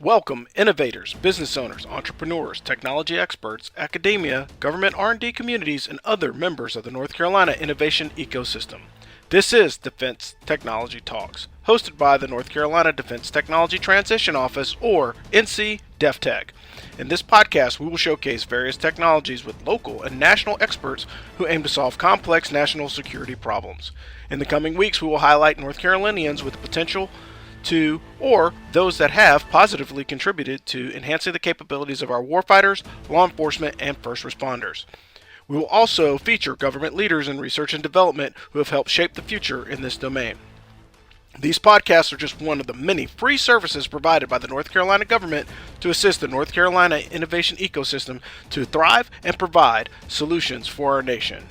Welcome, innovators, business owners, entrepreneurs, technology experts, academia, government R&D communities, and other members of the North Carolina innovation ecosystem. This is Defense Technology Talks, hosted by the North Carolina Defense Technology Transition Office, or NC DefTech. In this podcast, we will showcase various technologies with local and national experts who aim to solve complex national security problems. In the coming weeks, we will highlight North Carolinians with the potential to, or those that have positively contributed to enhancing the capabilities of our warfighters, law enforcement, and first responders. We will also feature government leaders in research and development who have helped shape the future in this domain. These podcasts are just one of the many free services provided by the North Carolina government to assist the North Carolina innovation ecosystem to thrive and provide solutions for our nation.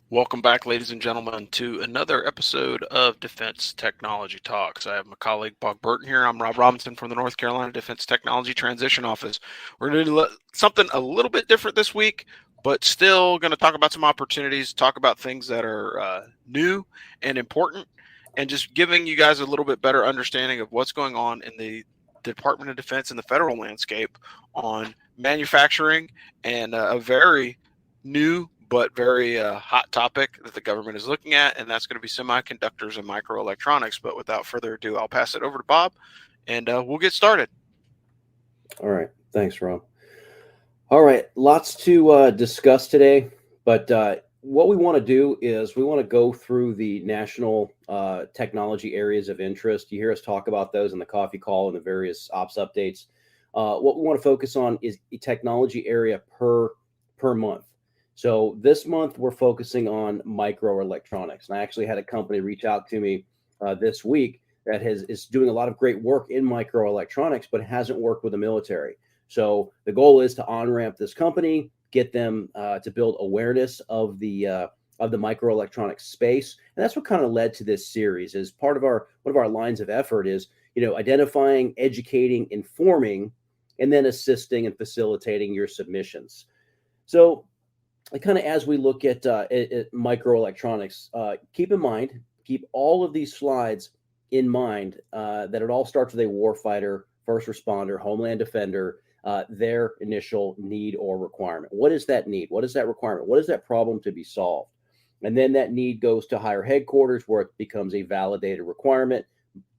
Welcome back, ladies and gentlemen, to another episode of Defense Technology Talks. I have my colleague Bob Burton here. I'm Rob Robinson from the North Carolina Defense Technology Transition Office. We're going to do something a little bit different this week, but still going to talk about some opportunities, talk about things that are new and important, and just giving you guys a little bit better understanding of what's going on in the Department of Defense and the federal landscape on manufacturing and a very new but very hot topic that the government is looking at, and that's going to be semiconductors and microelectronics. But without further ado, I'll pass it over to Bob, and we'll get started. All right. Thanks, Rob. All right. Lots to discuss today, but what we want to do is we want to go through the national technology areas of interest. You hear us talk about those in the coffee call and the various ops updates. What we want to focus on is a technology area per month. So this month we're focusing on microelectronics, and I actually had a company reach out to me this week that is doing a lot of great work in microelectronics, but hasn't worked with the military. So the goal is to on-ramp this company, get them to build awareness of the microelectronics space, and that's what kind of led to this series. As part of one of our lines of effort is identifying, educating, informing, and then assisting and facilitating your submissions. So kind of as we look at microelectronics, keep all of these slides in mind that it all starts with a warfighter, first responder, homeland defender, their initial need or requirement. What is that need? What is that requirement? What is that problem to be solved? And then that need goes to higher headquarters where it becomes a validated requirement.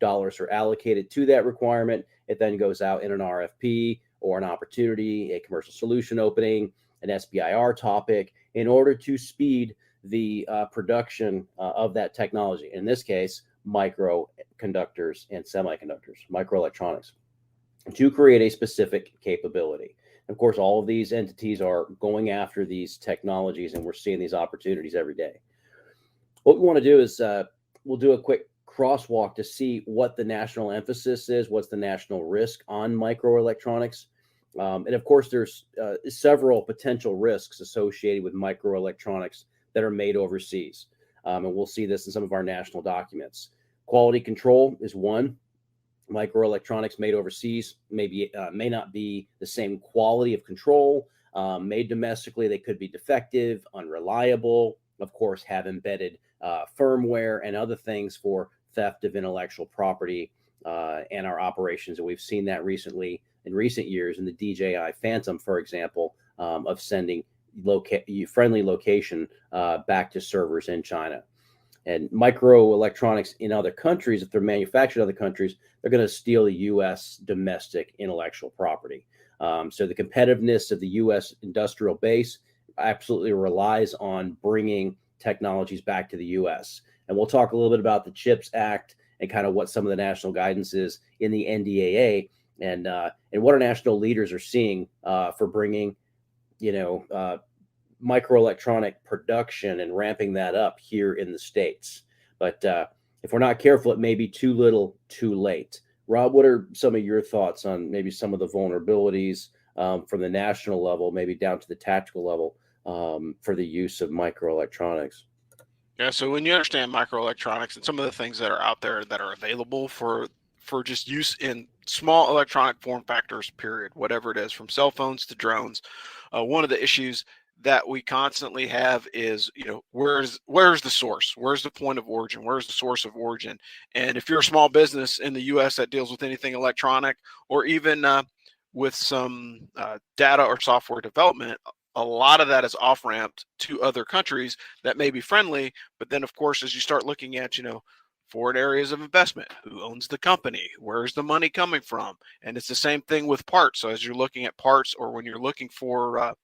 Dollars are allocated to that requirement. It then goes out in an RFP or an opportunity, a commercial solution opening, an SBIR topic, in order to speed the production of that technology. In this case, microconductors and semiconductors, microelectronics, to create a specific capability. Of course, all of these entities are going after these technologies, and we're seeing these opportunities every day. What we want to do is we'll do a quick crosswalk to see what the national emphasis is, what's the national risk on microelectronics. And of course, there's several potential risks associated with microelectronics that are made overseas. And we'll see this in some of our national documents. Quality control is one. Microelectronics made overseas may not be the same quality of control. Made domestically, they could be defective, unreliable, of course, have embedded firmware and other things for theft of intellectual property and our operations. And we've seen that recently in recent years in the DJI Phantom, for example, of sending friendly location back to servers in China. And microelectronics in other countries, if they're manufactured in other countries, they're going to steal the U.S. domestic intellectual property. So the competitiveness of the U.S. industrial base absolutely relies on bringing technologies back to the U.S. And we'll talk a little bit about the CHIPS Act and kind of what some of the national guidance is in the NDAA, and what our national leaders are seeing for bringing, microelectronic production and ramping that up here in the States. But if we're not careful, it may be too little, too late. Rob, what are some of your thoughts on maybe some of the vulnerabilities from the national level, maybe down to the tactical level, for the use of microelectronics? Yeah, so when you understand microelectronics and some of the things that are out there that are available for just use in small electronic form factors, period, whatever it is, from cell phones to drones. One of the issues that we constantly have is, where's the source? Where's the point of origin? Where's the source of origin? And if you're a small business in the U.S. that deals with anything electronic, or even with some data or software development, a lot of that is off-ramped to other countries that may be friendly. But then, of course, as you start looking at, foreign areas of investment, who owns the company, where's the money coming from? And it's the same thing with parts. So as you're looking at parts, or when you're looking for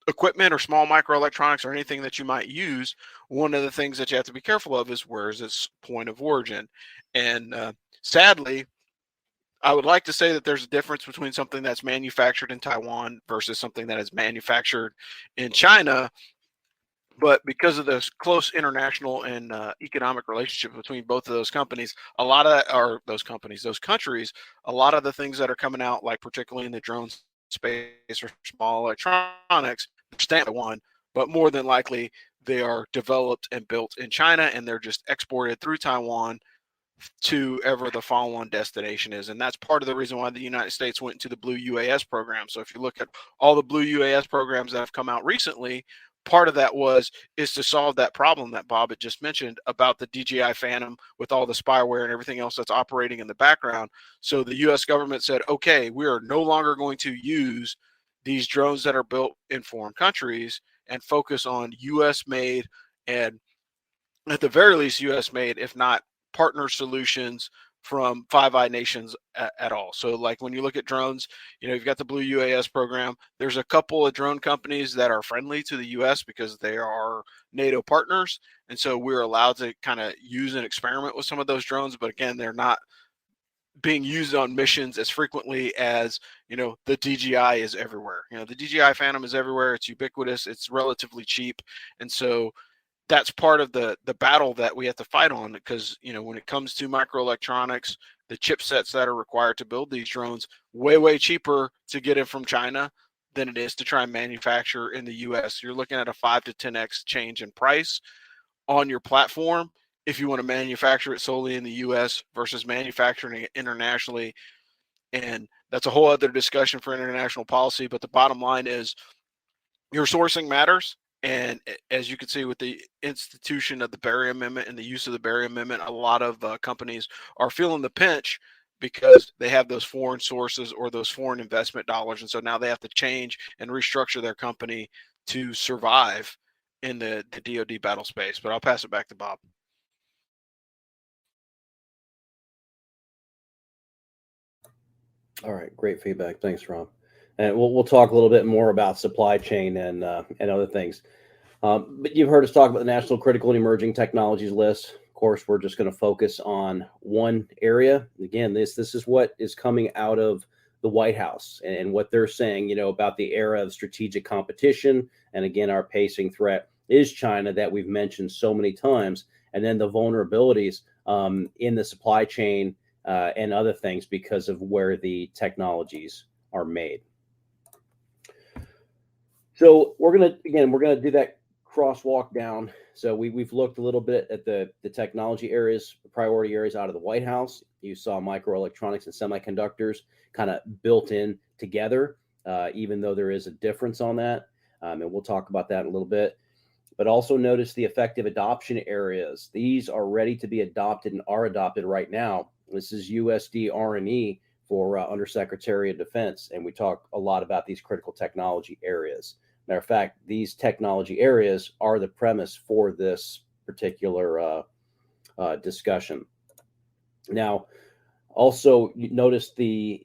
equipment or small microelectronics or anything that you might use, one of the things that you have to be careful of is where is its point of origin. And sadly, I would like to say that there's a difference between something that's manufactured in Taiwan versus something that is manufactured in China. But because of this close international and economic relationship between both of those companies, a lot of those countries, a lot of the things that are coming out, like particularly in the drone space or small electronics, stand one, but more than likely they are developed and built in China, and they're just exported through Taiwan to ever the follow-on destination is. And that's part of the reason why the United States went into the Blue UAS program. So if you look at all the Blue UAS programs that have come out recently, part of that is to solve that problem that Bob had just mentioned about the DJI Phantom with all the spyware and everything else that's operating in the background. So the US government said, okay, we are no longer going to use these drones that are built in foreign countries and focus on US made, and at the very least US made, if not partner solutions from Five Eye nations at all. So like when you look at drones, you've got the Blue UAS program. There's a couple of drone companies that are friendly to the US because they are NATO partners. And so we're allowed to kind of use and experiment with some of those drones. But again, they're not being used on missions as frequently as, the DJI is everywhere. The DJI Phantom is everywhere. It's ubiquitous. It's relatively cheap. And so that's part of the battle that we have to fight on, because when it comes to microelectronics, the chipsets that are required to build these drones, way cheaper to get it from China than it is to try and manufacture in the US. You're looking at a 5 to 10x change in price on your platform if you want to manufacture it solely in the US versus manufacturing it internationally. And that's a whole other discussion for international policy, but the bottom line is your sourcing matters. And as you can see with the institution of the Berry Amendment and the use of the Berry Amendment, a lot of companies are feeling the pinch because they have those foreign sources or those foreign investment dollars. And so now they have to change and restructure their company to survive in the DoD battle space. But I'll pass it back to Bob. All right, great feedback. Thanks, Ron. And we'll talk a little bit more about supply chain and other things. But you've heard us talk about the National Critical and Emerging Technologies list. Of course, we're just going to focus on one area. Again, this is what is coming out of the White House and what they're saying, about the era of strategic competition. And again, our pacing threat is China that we've mentioned so many times, and then the vulnerabilities in the supply chain and other things because of where the technologies are made. So we're gonna do that crosswalk down. So we've looked a little bit at the technology areas, priority areas out of the White House. You saw microelectronics and semiconductors kind of built in together, even though there is a difference on that. And we'll talk about that in a little bit. But also notice the effective adoption areas. These are ready to be adopted and are adopted right now. This is USD R&E for Undersecretary of Defense. And we talk a lot about these critical technology areas. Matter of fact, these technology areas are the premise for this particular discussion. Now, also notice the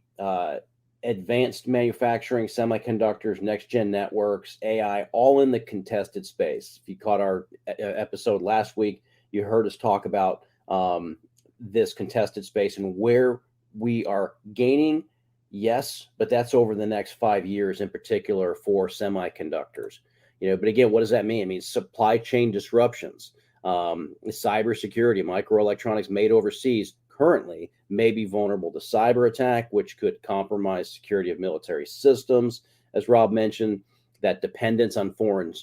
advanced manufacturing, semiconductors, next-gen networks, AI, all in the contested space. If you caught our episode last week, you heard us talk about this contested space and where we are gaining. Yes, but that's over the next 5 years in particular for semiconductors. But again, what does that mean? It means supply chain disruptions, cybersecurity, microelectronics made overseas currently may be vulnerable to cyber attack, which could compromise security of military systems. As Rob mentioned, that dependence on foreign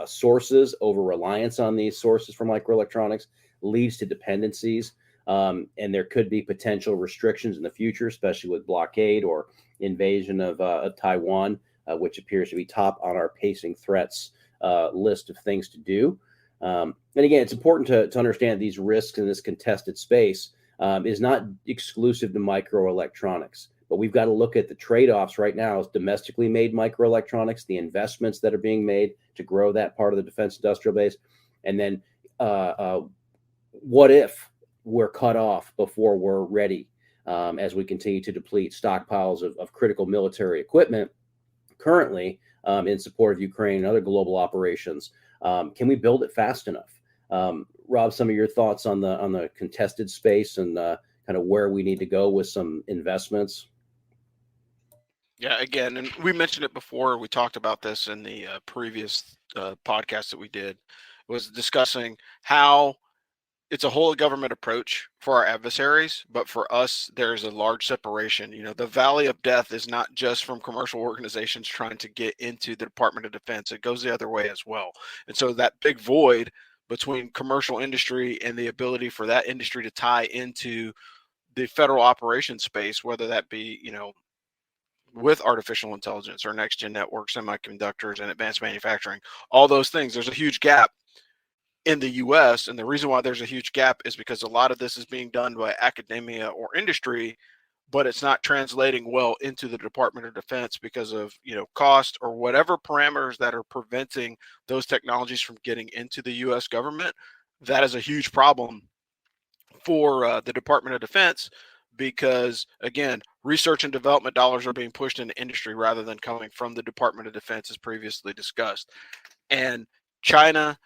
sources, over reliance on these sources for microelectronics leads to dependencies. And there could be potential restrictions in the future, especially with blockade or invasion of Taiwan, which appears to be top on our pacing threats list of things to do. And again, it's important to understand these risks in this contested space is not exclusive to microelectronics, but we've got to look at the trade-offs right now as domestically made microelectronics, the investments that are being made to grow that part of the defense industrial base, and then what if we're cut off before we're ready as we continue to deplete stockpiles of critical military equipment currently in support of Ukraine and other global operations. Can we build it fast enough? Rob, some of your thoughts on the contested space and kind of where we need to go with some investments? Yeah, again, and we mentioned it before. We talked about this in the previous podcast that we did, was discussing how it's a whole government approach for our adversaries, but for us, there's a large separation. The valley of death is not just from commercial organizations trying to get into the Department of Defense. It goes the other way as well. And so that big void between commercial industry and the ability for that industry to tie into the federal operations space, whether that be, with artificial intelligence or next gen networks, semiconductors, and advanced manufacturing, all those things, there's a huge gap in the US. And the reason why there's a huge gap is because a lot of this is being done by academia or industry, but it's not translating well into the Department of Defense because of, cost or whatever parameters that are preventing those technologies from getting into the US government. That is a huge problem for the Department of Defense, because again, research and development dollars are being pushed into industry rather than coming from the Department of Defense, as previously discussed. And China,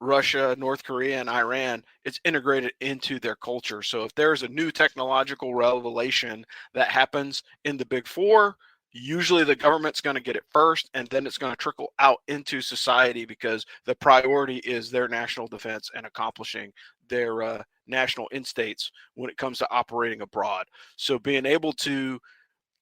Russia, North Korea, and Iran, it's integrated into their culture. So if there's a new technological revelation that happens in the big four, usually the government's going to get it first, and then it's going to trickle out into society because the priority is their national defense and accomplishing their national end states when it comes to operating abroad. So being able to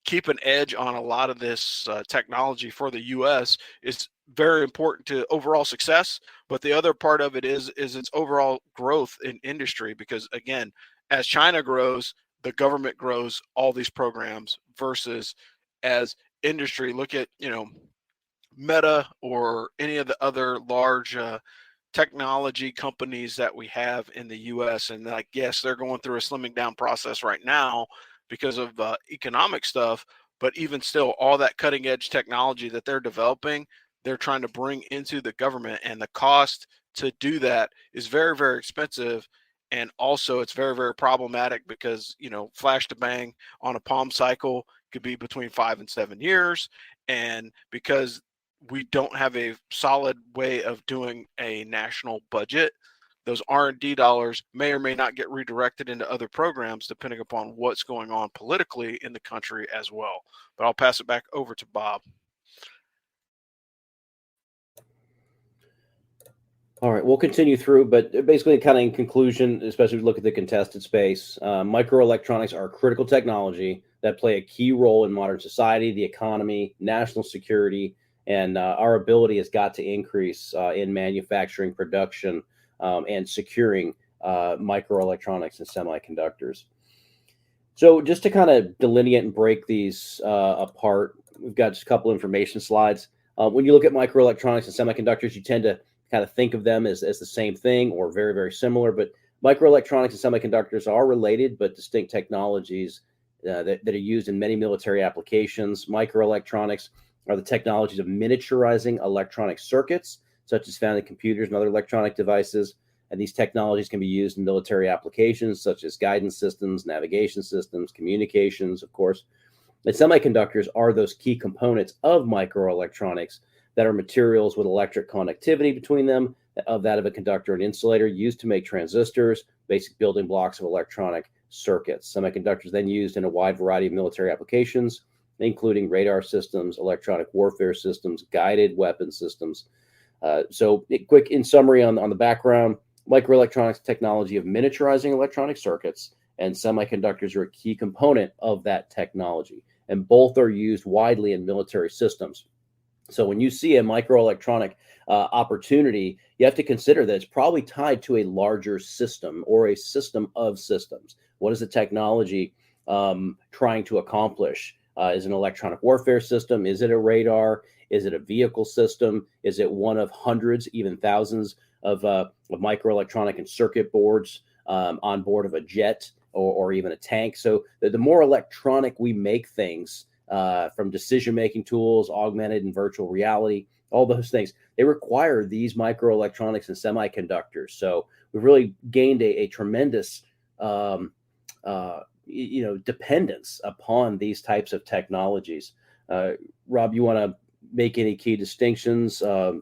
keep an edge on a lot of this technology for the U.S. is very important to overall success. But the other part of it is its overall growth in industry, because again, as China grows, the government grows all these programs, versus as industry, look at, Meta or any of the other large technology companies that we have in the US. And like, yes, they're going through a slimming down process right now because of economic stuff, but even still, all that cutting edge technology that they're developing, they're trying to bring into the government, and the cost to do that is very, very expensive. And also it's very, very problematic because, flash to bang on a palm cycle could be between 5 and 7 years. And because we don't have a solid way of doing a national budget, those R&D dollars may or may not get redirected into other programs depending upon what's going on politically in the country as well. But I'll pass it back over to Bob. All right, we'll continue through, but basically kind of in conclusion, especially if we look at the contested space, microelectronics are a critical technology that play a key role in modern society, the economy, national security, and our ability has got to increase in manufacturing, production, and securing microelectronics and semiconductors. So just to kind of delineate and break these apart, we've got just a couple information slides. When you look at microelectronics and semiconductors, you tend to kind of think of them as the same thing or very, very similar. But microelectronics and semiconductors are related but distinct technologies that are used in many military applications. Microelectronics are the technologies of miniaturizing electronic circuits, such as found in computers and other electronic devices. And these technologies can be used in military applications, such as guidance systems, navigation systems, communications, of course. And semiconductors are those key components of microelectronics that are materials with electric connectivity between them, of that of a conductor and insulator, used to make transistors, basic building blocks of electronic circuits. Semiconductors then used in a wide variety of military applications, including radar systems, electronic warfare systems, guided weapon systems. So quick in summary on the background, microelectronics technology of miniaturizing electronic circuits, and semiconductors are a key component of that technology. And both are used widely in military systems. So when you see a microelectronic opportunity, you have to consider that it's probably tied to a larger system or a system of systems. What is the technology trying to accomplish? Is it an electronic warfare system? Is it a radar? Is it a vehicle system? Is it one of hundreds, even thousands of microelectronic and circuit boards on board of a jet or even a tank? So the more electronic we make things, from decision-making tools, augmented and virtual reality, all those things, they require these microelectronics and semiconductors. So we've really gained a tremendous, dependence upon these types of technologies. Rob, you want to make any key distinctions or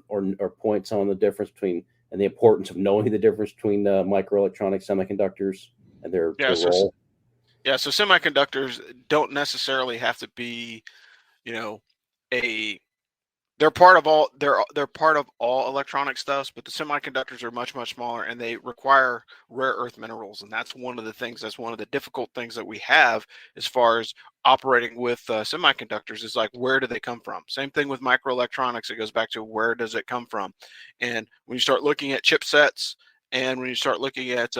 points on the difference between and the importance of knowing the difference between microelectronic semiconductors and their role? So semiconductors don't necessarily have to be, they're part of all electronic stuff, but the semiconductors are much smaller, and they require rare earth minerals, and that's one of the difficult things that we have as far as operating with semiconductors is like, where do they come from? Same thing with microelectronics. It goes back to, where does it come from? And when you start looking at chipsets, and when you start looking at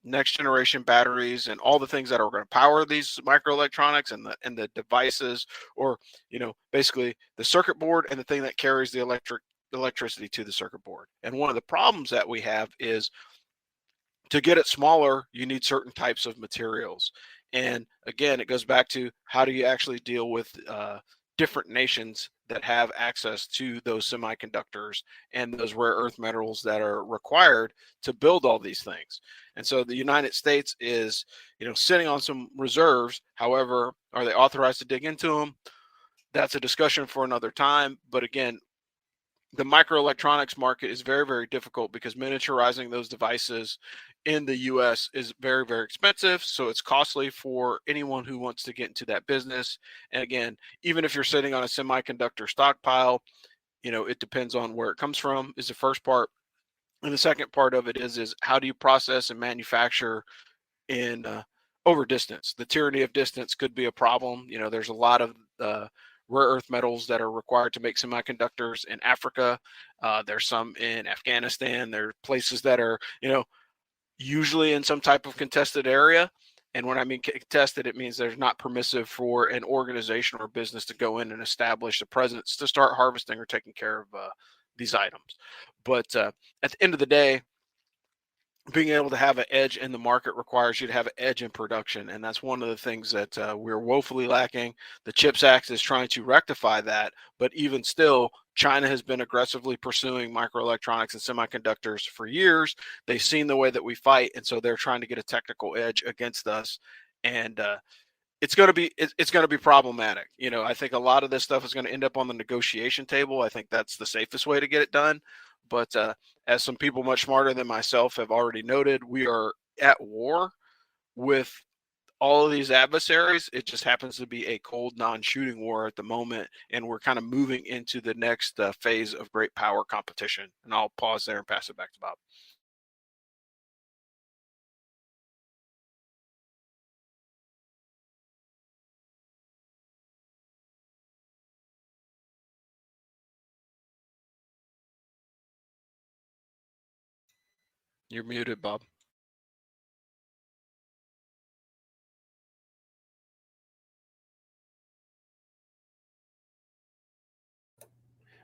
next generation batteries and all the things that are going to power these microelectronics and the devices, or basically the circuit board and the thing that carries the electricity to the circuit board. And one of the problems that we have is, to get it smaller, you need certain types of materials. And again, it goes back to, how do you actually deal with different nations that have access to those semiconductors and those rare earth minerals that are required to build all these things. And so the United States is, sitting on some reserves. However, are they authorized to dig into them? That's a discussion for another time. But again, the microelectronics market is very difficult, because miniaturizing those devices in the US is very expensive. So it's costly for anyone who wants to get into that business. And again, even if you're sitting on a semiconductor stockpile, it depends on where it comes from, is the first part. And the second part of it is how do you process and manufacture in over distance? The tyranny of distance could be a problem. There's a lot of rare earth metals that are required to make semiconductors in Africa. There's some in Afghanistan. There are places that are, usually in some type of contested area. And when I mean contested, it means there's not permissive for an organization or business to go in and establish a presence to start harvesting or taking care of these items. But at the end of the day, being able to have an edge in the market requires you to have an edge in production. And that's one of the things that we're woefully lacking. The CHIPS Act is trying to rectify that. But even still, China has been aggressively pursuing microelectronics and semiconductors for years. They've seen the way that we fight. And so they're trying to get a technical edge against us. And it's going to be problematic. I think a lot of this stuff is going to end up on the negotiation table. I think that's the safest way to get it done. But as some people much smarter than myself have already noted, we are at war with all of these adversaries. It just happens to be a cold, non-shooting war at the moment, and we're kind of moving into the next phase of great power competition. And I'll pause there and pass it back to Bob. You're muted, Bob.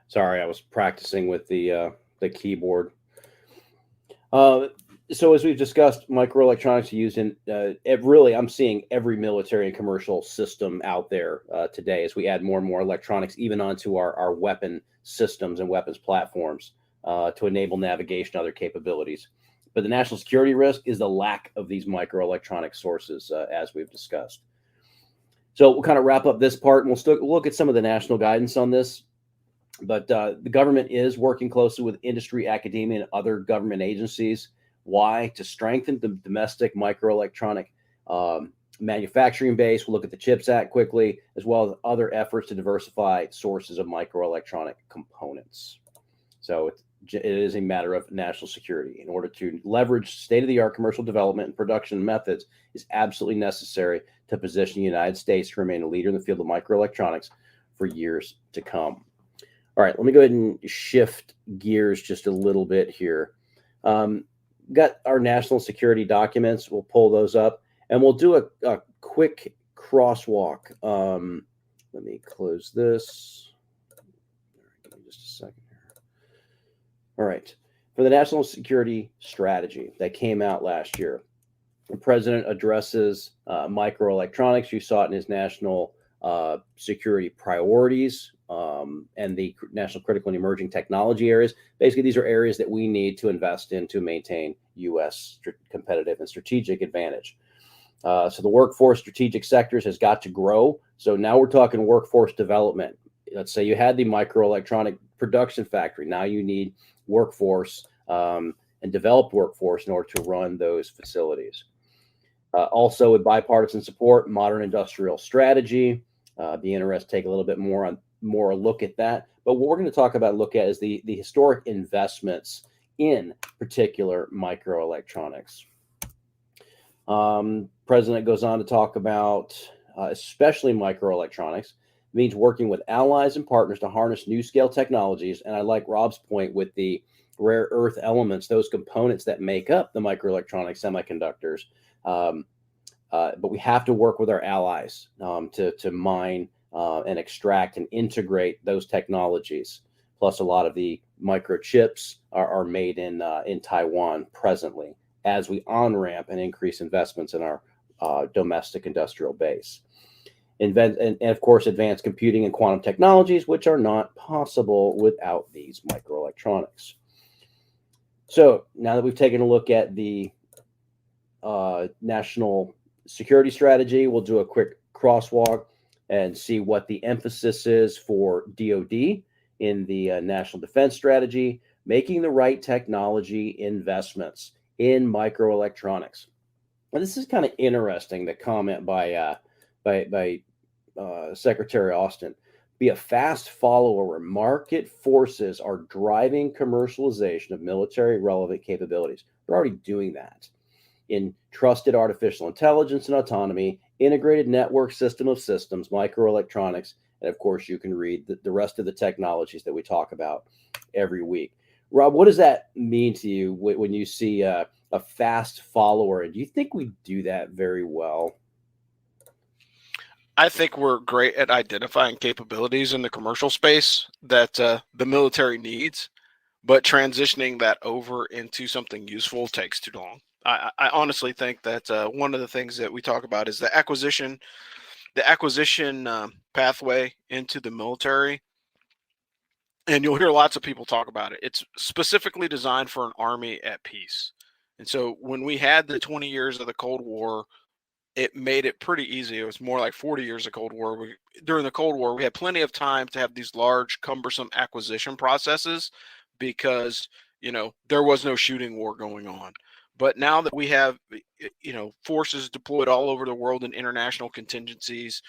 Sorry, I was practicing with the keyboard. So as we've discussed, microelectronics are used in really, I'm seeing every military and commercial system out there today, as we add more and more electronics even onto our weapon systems and weapons platforms to enable navigation and other capabilities. But the national security risk is the lack of these microelectronic sources, as we've discussed. So we'll kind of wrap up this part, and we'll look at some of the national guidance on this. But the government is working closely with industry, academia, and other government agencies. Why? To strengthen the domestic microelectronic manufacturing base. We'll look at the CHIPS Act quickly, as well as other efforts to diversify sources of microelectronic components. So it is a matter of national security. In order to leverage state-of-the-art commercial development and production methods is absolutely necessary to position the United States to remain a leader in the field of microelectronics for years to come. All right, let me go ahead and shift gears just a little bit here. Got our national security documents. We'll pull those up and we'll do a quick crosswalk. Let me close this. Give me just a second here. All right. For the national security strategy that came out last year, the president addresses microelectronics. You saw it in his national security priorities and the national critical and emerging technology areas. Basically, these are areas that we need to invest in to maintain U.S. competitive and strategic advantage. So the workforce strategic sectors has got to grow. So now we're talking workforce development. Let's say you had the microelectronic production factory. Now you need workforce and developed workforce in order to run those facilities. Also, with bipartisan support, modern industrial strategy. Be interested to take a little bit more look at that. But what we're going to talk about, look at, is the historic investments in particular microelectronics. President goes on to talk about especially microelectronics means working with allies and partners to harness new scale technologies. And I like Rob's point with the rare earth elements, those components that make up the microelectronic semiconductors. But we have to work with our allies to mine and extract and integrate those technologies. Plus, a lot of the microchips are made in Taiwan presently, as we on-ramp and increase investments in our domestic industrial base. And of course, advanced computing and quantum technologies, which are not possible without these microelectronics. So now that we've taken a look at the national security strategy, we'll do a quick crosswalk and see what the emphasis is for DoD in the national defense strategy, making the right technology investments in microelectronics. And this is kind of interesting, the comment by Secretary Austin. Be a fast follower where market forces are driving commercialization of military relevant capabilities. They're already doing that in trusted artificial intelligence and autonomy, integrated network system of systems, microelectronics, and of course you can read the rest of the technologies that we talk about every week. Rob, what does that mean to you when you see a fast follower? And do you think we do that very well? I think we're great at identifying capabilities in the commercial space that the military needs, but transitioning that over into something useful takes too long. I honestly think that one of the things that we talk about is the acquisition pathway into the military. And you'll hear lots of people talk about it. It's specifically designed for an army at peace. And so when we had the 20 years of the Cold War, it made it pretty easy. It was more like 40 years of Cold War. During the Cold War, we had plenty of time to have these large, cumbersome acquisition processes because, there was no shooting war going on. But now that we have, forces deployed all over the world in international contingencies,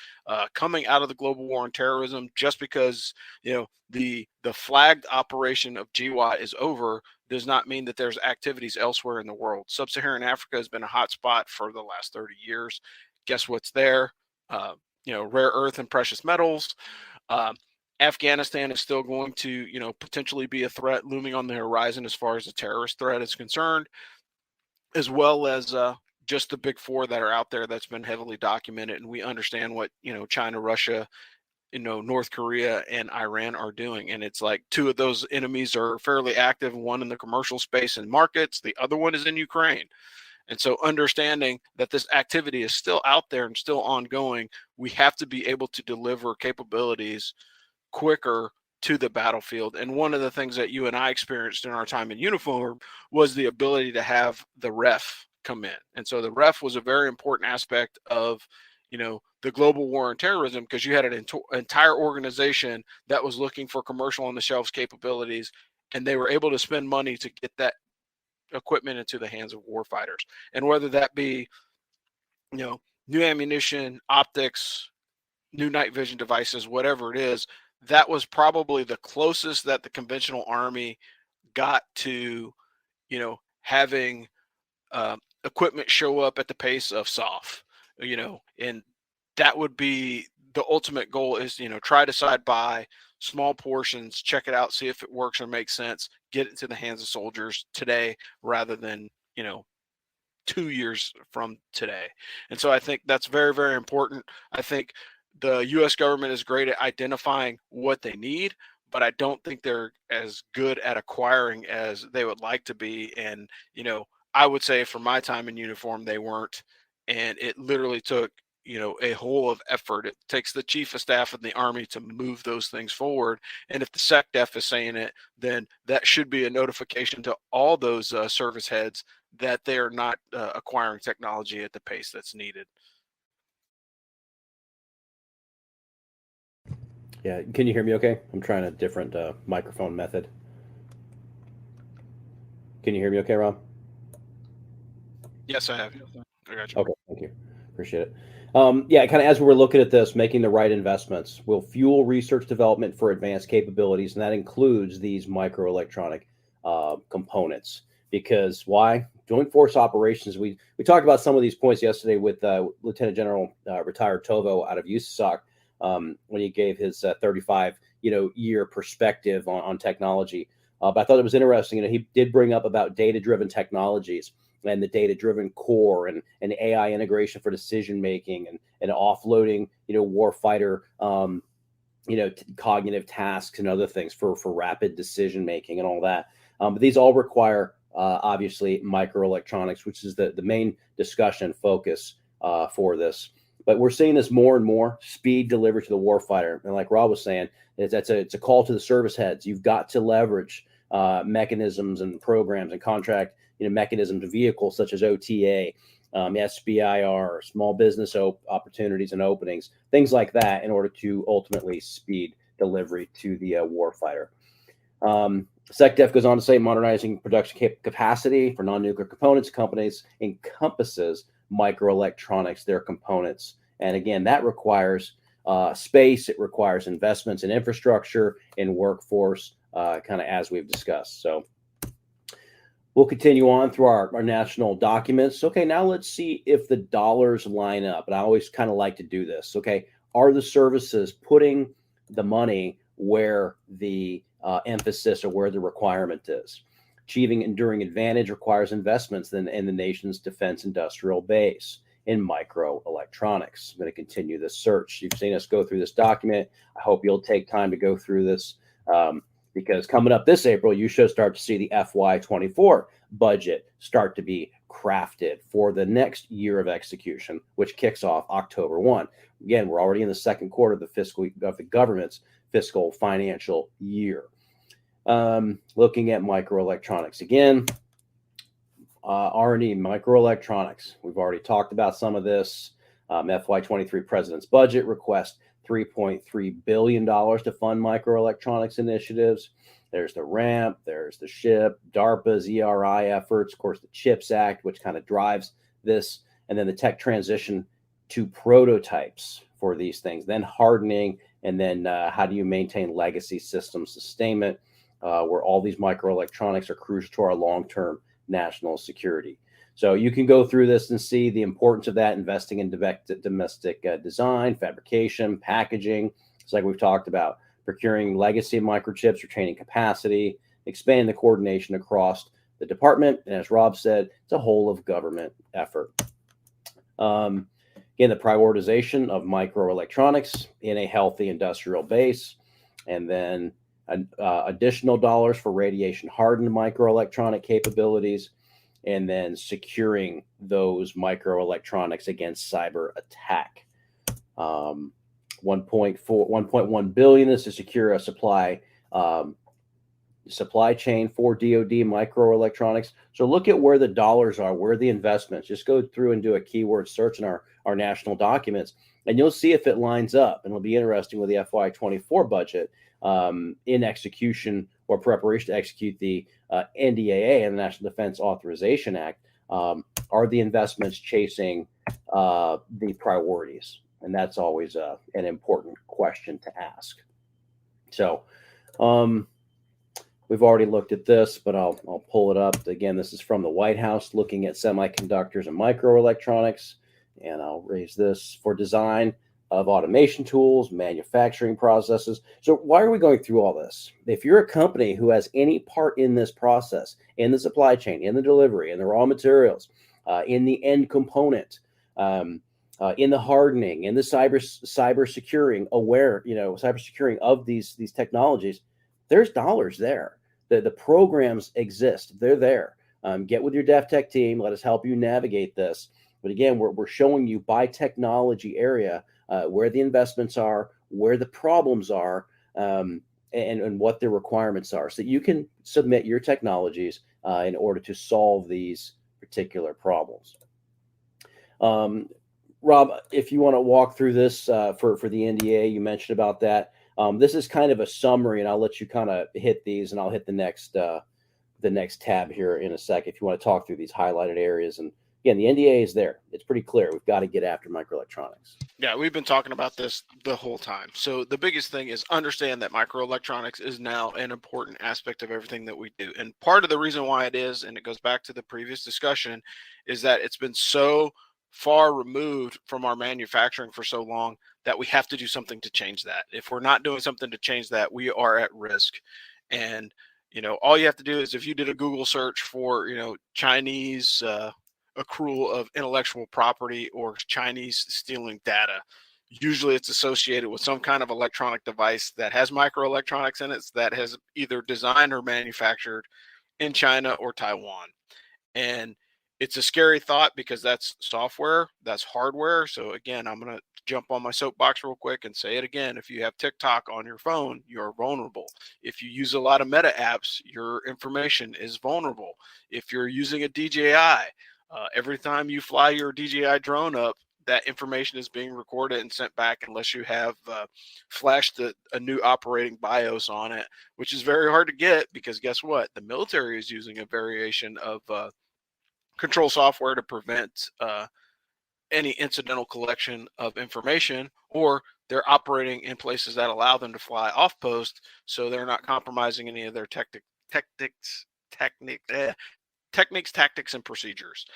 coming out of the global war on terrorism, just because, the flagged operation of GWAT is over, does not mean that there's activities elsewhere in the world. Sub-Saharan Africa has been a hot spot for the last 30 years. Guess what's there? Rare earth and precious metals. Afghanistan is still going to, potentially be a threat looming on the horizon as far as the terrorist threat is concerned, as well as just the big four that are out there that's been heavily documented. And we understand what, China, Russia, North Korea and Iran are doing. And it's like two of those enemies are fairly active, one in the commercial space and markets, the other one is in Ukraine. And so understanding that this activity is still out there and still ongoing, we have to be able to deliver capabilities quicker to the battlefield. And one of the things that you and I experienced in our time in uniform was the ability to have the ref come in. And so the ref was a very important aspect of, the global war on terrorism, because you had an entire organization that was looking for commercial on the shelves capabilities, and they were able to spend money to get that equipment into the hands of warfighters. And whether that be, new ammunition, optics, new night vision devices, whatever it is, that was probably the closest that the conventional army got to, having equipment show up at the pace of SOF, and that would be the ultimate goal is, try to side by small portions, check it out, see if it works or makes sense, get it to the hands of soldiers today rather than, 2 years from today. And so I think that's very, very important. I think the US government is great at identifying what they need, but I don't think they're as good at acquiring as they would like to be. And, I would say for my time in uniform, they weren't. And it literally took, a whole of effort. It takes the chief of staff of the Army to move those things forward. And if the SecDef is saying it, then that should be a notification to all those service heads that they are not acquiring technology at the pace that's needed. Yeah, can you hear me okay? I'm trying a different microphone method. Can you hear me okay, Rob? Yes, I have. I got you. Okay, thank you. Appreciate it. Yeah, kind of as we're looking at this, making the right investments will fuel research development for advanced capabilities, and that includes these microelectronic components. Because why? Joint Force Operations. We talked about some of these points yesterday with Lieutenant General retired Tovo out of USASOC when he gave his 35 year perspective on technology. But I thought it was interesting. He did bring up about data-driven technologies and the data-driven core and AI integration for decision making and offloading, warfighter, cognitive tasks and other things for rapid decision making and all that. But these all require obviously microelectronics, which is the main discussion focus for this. But we're seeing this more and more speed delivered to the warfighter, and like Rob was saying, it's a call to the service heads. You've got to leverage mechanisms and programs and contract mechanisms and vehicles such as OTA, SBIR, small business opportunities and openings, things like that, in order to ultimately speed delivery to the warfighter. SecDef goes on to say modernizing production capacity for non-nuclear components companies encompasses microelectronics, their components. And again, that requires space. It requires investments in infrastructure, in workforce, kind of as we've discussed. So we'll continue on through our national documents. Okay, now let's see if the dollars line up. And I always kind of like to do this. Okay, are the services putting the money where the emphasis or where the requirement is? Achieving enduring advantage requires investments in the nation's defense industrial base in microelectronics. I'm going to continue this search. You've seen us go through this document. I hope you'll take time to go through this. Because coming up this April, you should start to see the FY24 budget start to be crafted for the next year of execution, which kicks off October 1. Again, we're already in the second quarter of the government's fiscal financial year. Looking at microelectronics again, R&D microelectronics. We've already talked about some of this. FY23 President's budget request $3.3 billion to fund microelectronics initiatives. There's the R&amp, there's the SHIP, DARPA's ERI efforts, of course, the CHIPS Act, which kind of drives this, and then the tech transition to prototypes for these things, then hardening, and then how do you maintain legacy system sustainment, where all these microelectronics are crucial to our long-term national security. So you can go through this and see the importance of that, investing in domestic design, fabrication, packaging. It's like we've talked about, procuring legacy microchips, retaining capacity, expanding the coordination across the department. And as Rob said, it's a whole of government effort. Again, the prioritization of microelectronics in a healthy industrial base, and then additional dollars for radiation hardened microelectronic capabilities, and then securing those microelectronics against cyber attack. 1.1 billion is to secure a supply chain for DoD microelectronics. So look at where the dollars are, where the investments. Just go through and do a keyword search in our national documents, and you'll see if it lines up. And it'll be interesting with the FY24 budget in execution or preparation to execute the NDAA and the National Defense Authorization Act. Are the investments chasing the priorities? And that's always an important question to ask. So we've already looked at this, but I'll pull it up. Again, this is from the White House looking at semiconductors and microelectronics. And I'll raise this for design. of automation tools, manufacturing processes. So why are we going through all this? If you're a company who has any part in this process, in the supply chain, in the delivery, in the raw materials, in the end component, in the hardening, in the cyber securing, cyber securing of these technologies, there's dollars there. The programs exist. They're there. Get with your DefTech team. Let us help you navigate this. But again, we're showing you by technology area where the investments are, where the problems are, and what the requirements are, so you can submit your technologies in order to solve these particular problems. Rob, if you want to walk through this for the NDA, you mentioned about that. This is kind of a summary, and I'll let you kind of hit these, and I'll hit the next tab here in a sec if you want to talk through these highlighted areas. And again, the NDA is there. It's pretty clear. We've got to get after microelectronics. Yeah, we've been talking about this the whole time. So the biggest thing is understand that microelectronics is now an important aspect of everything that we do. And part of the reason why it is, and it goes back to the previous discussion, is that it's been so far removed from our manufacturing for so long that we have to do something to change that. If we're not doing something to change that, we are at risk. And all you have to do is, if you did a Google search for Chinese accrual of intellectual property or Chinese stealing data, usually it's associated with some kind of electronic device that has microelectronics in it that has either designed or manufactured in China or Taiwan. And it's a scary thought because that's software, that's hardware. So again, I'm going to jump on my soapbox real quick and say it again. If you have TikTok on your phone, you're vulnerable. If you use a lot of meta apps, your information is vulnerable. If you're using a DJI, every time you fly your DJI drone up, that information is being recorded and sent back unless you have flashed a new operating BIOS on it, which is very hard to get because guess what? The military is using a variation of control software to prevent any incidental collection of information, or they're operating in places that allow them to fly off post, so they're not compromising any of their techniques, tactics, and procedures.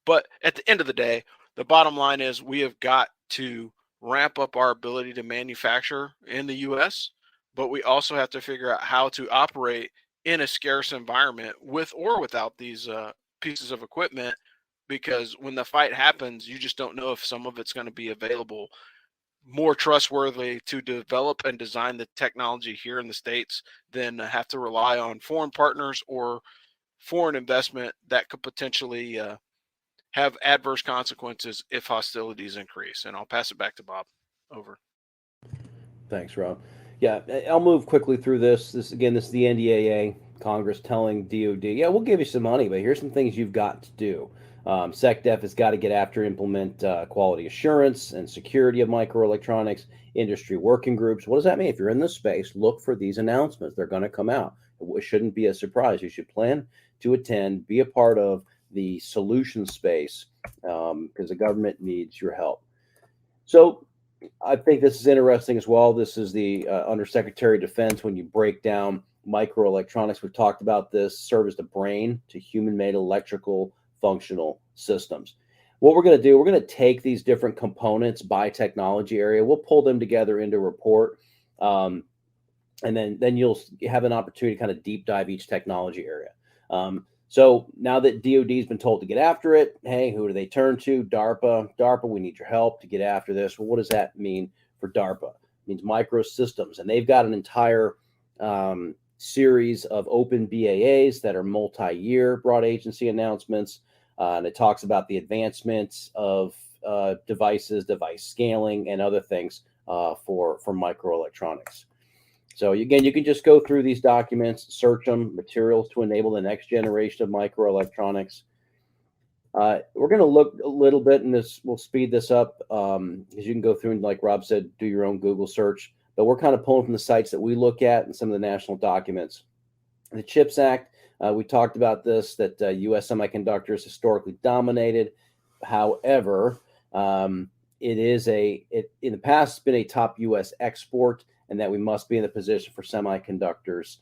But at the end of the day, the bottom line is we have got to ramp up our ability to manufacture in the U.S., but we also have to figure out how to operate in a scarce environment with or without these pieces of equipment, because when the fight happens, you just don't know if some of it's going to be available more trustworthy to develop and design the technology here in the States than have to rely on foreign partners or foreign investment that could potentially have adverse consequences if hostilities increase. And I'll pass it back to Bob. Over. Thanks, Rob. Yeah, I'll move quickly through this. This is the NDAA. Congress telling DoD, yeah, we'll give you some money, but here's some things you've got to do. SecDef has got to get after, implement quality assurance and security of microelectronics, industry working groups. What does that mean? If you're in this space, look for these announcements. They're going to come out. It shouldn't be a surprise. You should plan to attend, be a part of the solution space because the government needs your help. So I think this is interesting as well. This is the Undersecretary of Defense. When you break down microelectronics, we've talked about this, serve as the brain to human-made electrical functional systems. What we're going to do, we're going to take these different components by technology area. We'll pull them together into a report, and then you'll have an opportunity to kind of deep dive each technology area. So now that DoD has been told to get after it, hey, who do they turn to? DARPA. DARPA, we need your help to get after this. Well, what does that mean for DARPA? It means microsystems, and they've got an entire series of open BAAs that are multi-year broad agency announcements, and it talks about the advancements of devices, device scaling, and other things for microelectronics. So again, you can just go through these documents, search them, materials to enable the next generation of microelectronics. We're going to look a little bit, and we'll speed this up because you can go through and, like Rob said, do your own Google search. But we're kind of pulling from the sites that we look at and some of the national documents. The CHIPS Act, we talked about this, that U.S. semiconductors historically dominated. However, in the past, it's been a top U.S. export, and that we must be in the position for semiconductors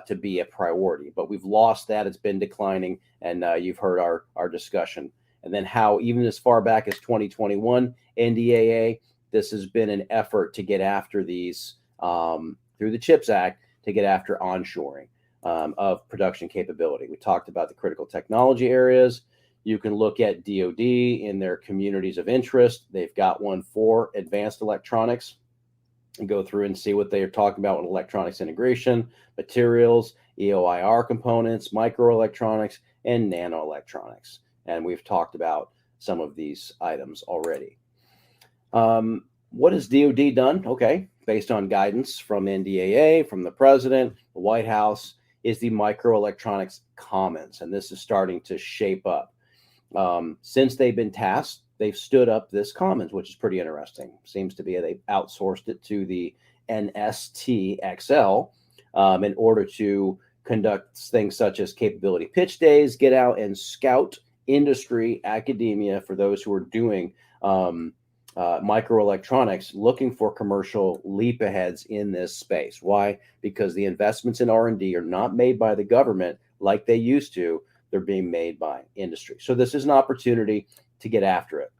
to be a priority. But we've lost that. It's been declining, and you've heard our discussion. And then how even as far back as 2021, NDAA, this has been an effort to get after these through the CHIPS Act, to get after onshoring of production capability. We talked about the critical technology areas. You can look at DoD in their communities of interest. They've got one for advanced electronics, and go through and see what they are talking about with electronics integration, materials, EOIR components, microelectronics, and nanoelectronics. And we've talked about some of these items already. What has DoD done? Okay, based on guidance from NDAA, from the president, the White House, is the Microelectronics Commons. And this is starting to shape up. Since they've been tasked, they've stood up this Commons, which is pretty interesting. Seems to be they've outsourced it to the NSTXL in order to conduct things such as capability pitch days, get out and scout industry, academia, for those who are doing microelectronics, looking for commercial leap aheads in this space. Why? Because the investments in R&D are not made by the government like they used to. They're being made by industry. So this is an opportunity to get after it.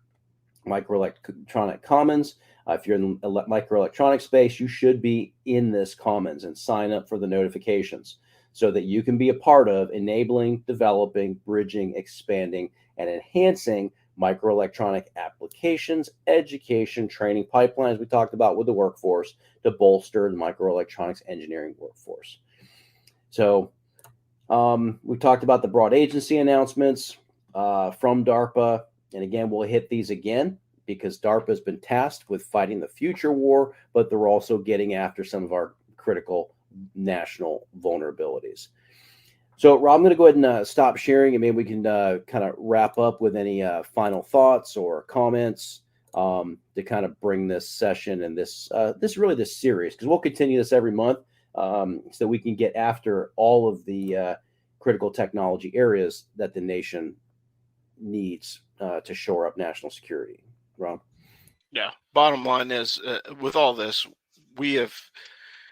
Microelectronic Commons. If you're in the microelectronic space, you should be in this Commons and sign up for the notifications so that you can be a part of enabling, developing, bridging, expanding, and enhancing microelectronic applications, education, training pipelines we talked about with the workforce to bolster the microelectronics engineering workforce. So we talked about the broad agency announcements from DARPA. And again, we'll hit these again because DARPA has been tasked with fighting the future war, but they're also getting after some of our critical national vulnerabilities. So, Rob, I'm going to go ahead and stop sharing, and maybe we can kind of wrap up with any final thoughts or comments to kind of bring this session and this series, because we'll continue this every month so we can get after all of the critical technology areas that the nation needs to shore up national security. Rob? Yeah. Bottom line is, with all this,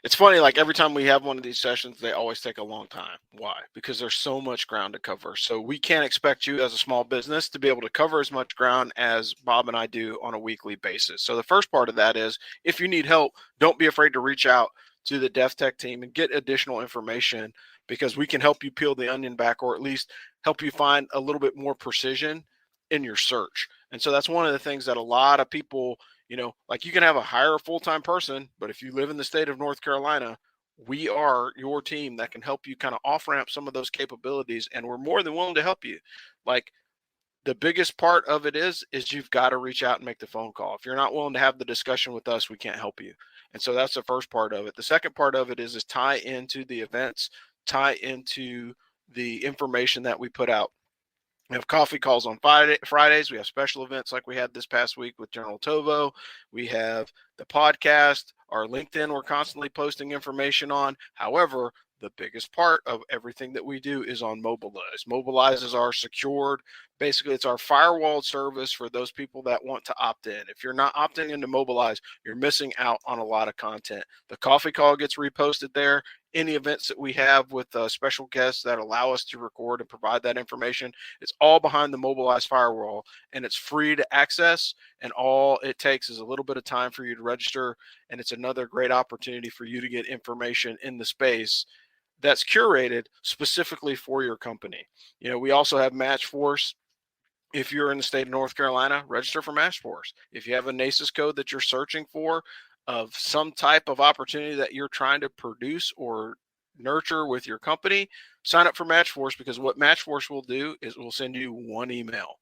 it's funny, like every time we have one of these sessions, they always take a long time. Why? Because there's so much ground to cover. So we can't expect you as a small business to be able to cover as much ground as Bob and I do on a weekly basis. So the first part of that is, if you need help, don't be afraid to reach out to the DefTech team and get additional information, because we can help you peel the onion back, or at least help you find a little bit more precision in your search. And so that's one of the things that a lot of people, like, you can hire a full-time person, but if you live in the state of North Carolina, we are your team that can help you kind of off-ramp some of those capabilities, and we're more than willing to help you. Like, the biggest part of it is you've got to reach out and make the phone call. If you're not willing to have the discussion with us, we can't help you. And so that's the first part of it. The second part of it is tie into the events, tie into the information that we put out. We have coffee calls on Fridays. We have special events like we had this past week with General Tovo. We have the podcast, our LinkedIn we're constantly posting information on. However, the biggest part of everything that we do is on Mobilize. Mobilize is our secured, basically it's our firewall service for those people that want to opt in. If you're not opting into Mobilize, you're missing out on a lot of content. The coffee call gets reposted there. Any events that we have with special guests that allow us to record and provide that information, it's all behind the Mobilize firewall, and it's free to access, and all it takes is a little bit of time for you to register, and it's another great opportunity for you to get information in the space that's curated specifically for your company. We also have Matchforce. If you're in the state of North Carolina, register for Matchforce. If you have a NACIS code that you're searching for of some type of opportunity that you're trying to produce or nurture with your company, sign up for Matchforce, because what Matchforce will do is we'll send you one email.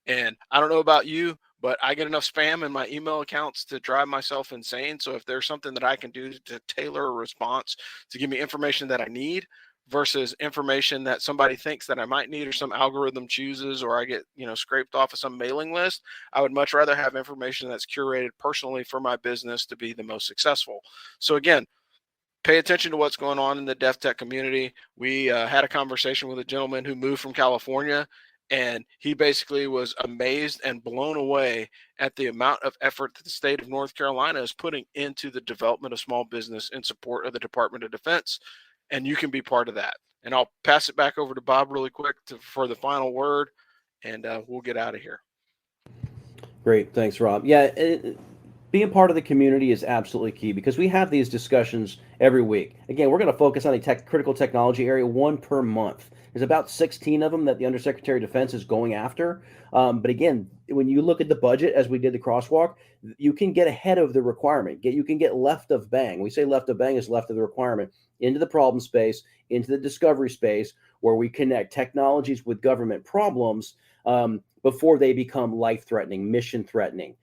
And I don't know about you, but I get enough spam in my email accounts to drive myself insane. So if there's something that I can do to tailor a response to give me information that I need versus information that somebody thinks that I might need, or some algorithm chooses, or I get, scraped off of some mailing list, I would much rather have information that's curated personally for my business to be the most successful. So again, pay attention to what's going on in the DefTech community. We had a conversation with a gentleman who moved from California, and he basically was amazed and blown away at the amount of effort that the state of North Carolina is putting into the development of small business in support of the Department of Defense. And you can be part of that. And I'll pass it back over to Bob really quick for the final word, and we'll get out of here. Great. Thanks, Rob. Yeah, being part of the community is absolutely key because we have these discussions every week. Again, we're going to focus on a critical technology area, one per month. There's about 16 of them that the Undersecretary of Defense is going after. But again, when you look at the budget, as we did the crosswalk, you can get ahead of the requirement. You can get left of bang. We say left of bang is left of the requirement into the problem space, into the discovery space, where we connect technologies with government problems before they become life-threatening, mission-threatening.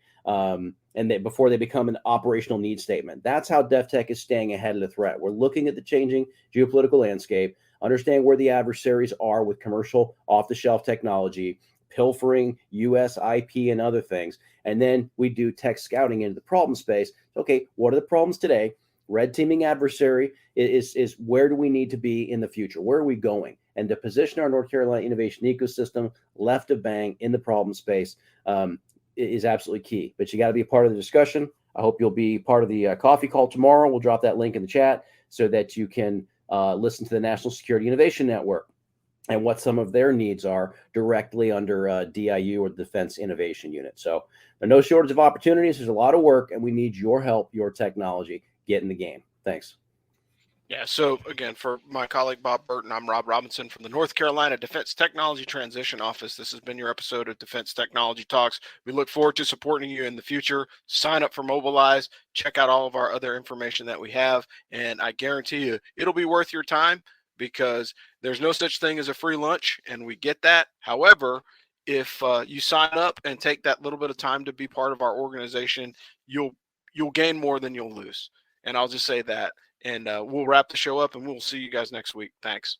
Before they become an operational need statement. That's how DefTech is staying ahead of the threat. We're looking at the changing geopolitical landscape, understand where the adversaries are with commercial off-the-shelf technology, pilfering U.S. IP and other things. And then we do tech scouting into the problem space. Okay, what are the problems today? Red teaming adversary is where do we need to be in the future? Where are we going? And to position our North Carolina innovation ecosystem left of bang in the problem space is absolutely key. But you got to be a part of the discussion. I hope you'll be part of the coffee call tomorrow. We'll drop that link in the chat so that you can listen to the National Security Innovation Network and what some of their needs are directly under DIU, or the Defense Innovation Unit. So there's no shortage of opportunities. There's a lot of work, and we need your help, your technology. Get in the game. Thanks. Yeah, so again, for my colleague Bob Burton, I'm Rob Robinson from the North Carolina Defense Technology Transition Office. This has been your episode of Defense Technology Talks. We look forward to supporting you in the future. Sign up for Mobilize. Check out all of our other information that we have, and I guarantee you it'll be worth your time, because there's no such thing as a free lunch, and we get that. However, if you sign up and take that little bit of time to be part of our organization, you'll gain more than you'll lose. And I'll just say that. And we'll wrap the show up, and we'll see you guys next week. Thanks.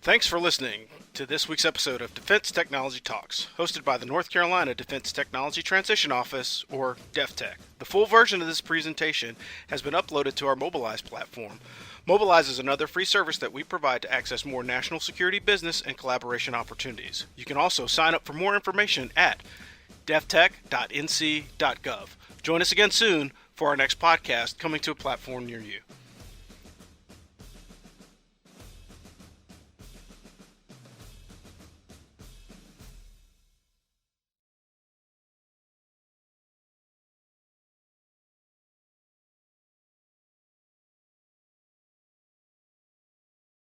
Thanks for listening to this week's episode of Defense Technology Talks, hosted by the North Carolina Defense Technology Transition Office, or DefTech. The full version of this presentation has been uploaded to our Mobilize platform. Mobilize is another free service that we provide to access more national security business and collaboration opportunities. You can also sign up for more information at deftech.nc.gov. Join us again soon for our next podcast, coming to a platform near you.